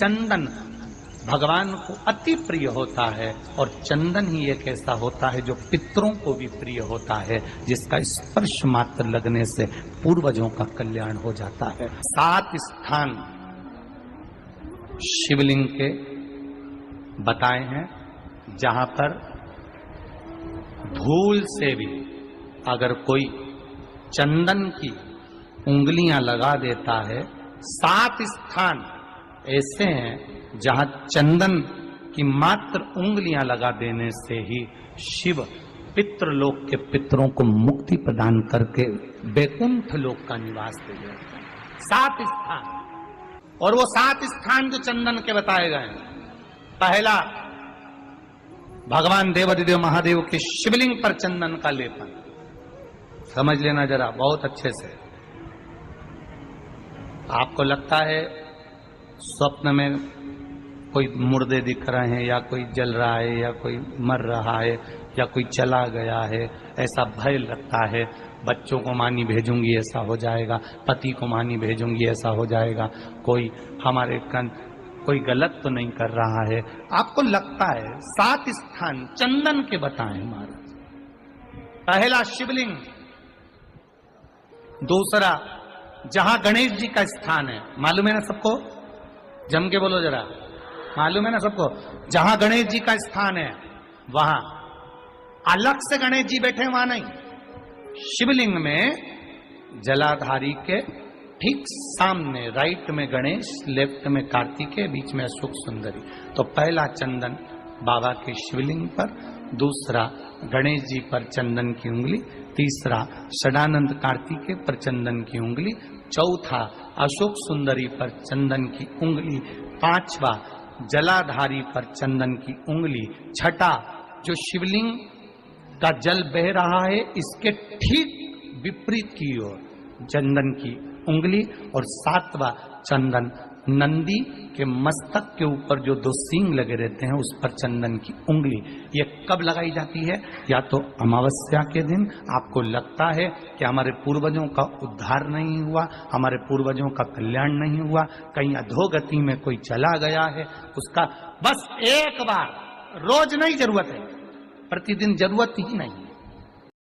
चंदन भगवान को अति प्रिय होता है और चंदन ही एक ऐसा होता है जो पितरों को भी प्रिय होता है, जिसका स्पर्श मात्र लगने से पूर्वजों का कल्याण हो जाता है। 7 स्थान शिवलिंग के बताए हैं जहां पर धूल से भी अगर कोई चंदन की उंगलियां लगा देता है। 7 स्थान ऐसे हैं जहां चंदन की मात्र उंगलियां लगा देने से ही शिव पितृलोक के पितरों को मुक्ति प्रदान करके वैकुंठ लोक का निवास दे देते हैं। 7 स्थान, और वो 7 स्थान जो चंदन के बताए गए हैं। पहला, भगवान देवाधिदेव महादेव के शिवलिंग पर चंदन का लेपन। समझ लेना जरा बहुत अच्छे से। आपको लगता है स्वप्न में कोई मुर्दे दिख रहे हैं, या कोई जल रहा है, या कोई मर रहा है, या कोई चला गया है, ऐसा भय लगता है। बच्चों को मानी भेजूंगी ऐसा हो जाएगा, पति को मानी भेजूंगी ऐसा हो जाएगा, कोई हमारे कोई गलत तो नहीं कर रहा है, आपको लगता है। 7 स्थान चंदन के बताएं महाराज। पहला शिवलिंग, दूसरा जहां गणेश जी का स्थान है, मालूम है ना सबको, जम के बोलो जरा, मालूम है ना सबको, जहां गणेश जी का स्थान है वहां अलग से गणेश जी बैठे, वहां नहीं। शिवलिंग में जलाधारी के ठीक सामने राइट में गणेश, लेफ्ट में कार्तिकेय, बीच में अशोक सुंदरी। तो पहला चंदन बाबा के शिवलिंग पर, दूसरा गणेश जी पर चंदन की उंगली, तीसरा षडानंद कार्तिकेय पर चंदन की उंगली, चौथा अशोक सुंदरी पर चंदन की उंगली, पांचवा जलाधारी पर चंदन की उंगली, छठा जो शिवलिंग का जल बह रहा है इसके ठीक विपरीत की ओर चंदन की उंगली, और 7वां चंदन नंदी के मस्तक के ऊपर जो 2 सींग लगे रहते हैं उस पर चंदन की उंगली। ये कब लगाई जाती है? या तो अमावस्या के दिन आपको लगता है कि हमारे पूर्वजों का उद्धार नहीं हुआ, हमारे पूर्वजों का कल्याण नहीं हुआ, कहीं अधोगति में कोई चला गया है, उसका बस एक बार, रोज नहीं जरूरत है, प्रतिदिन जरूरत ही नहीं।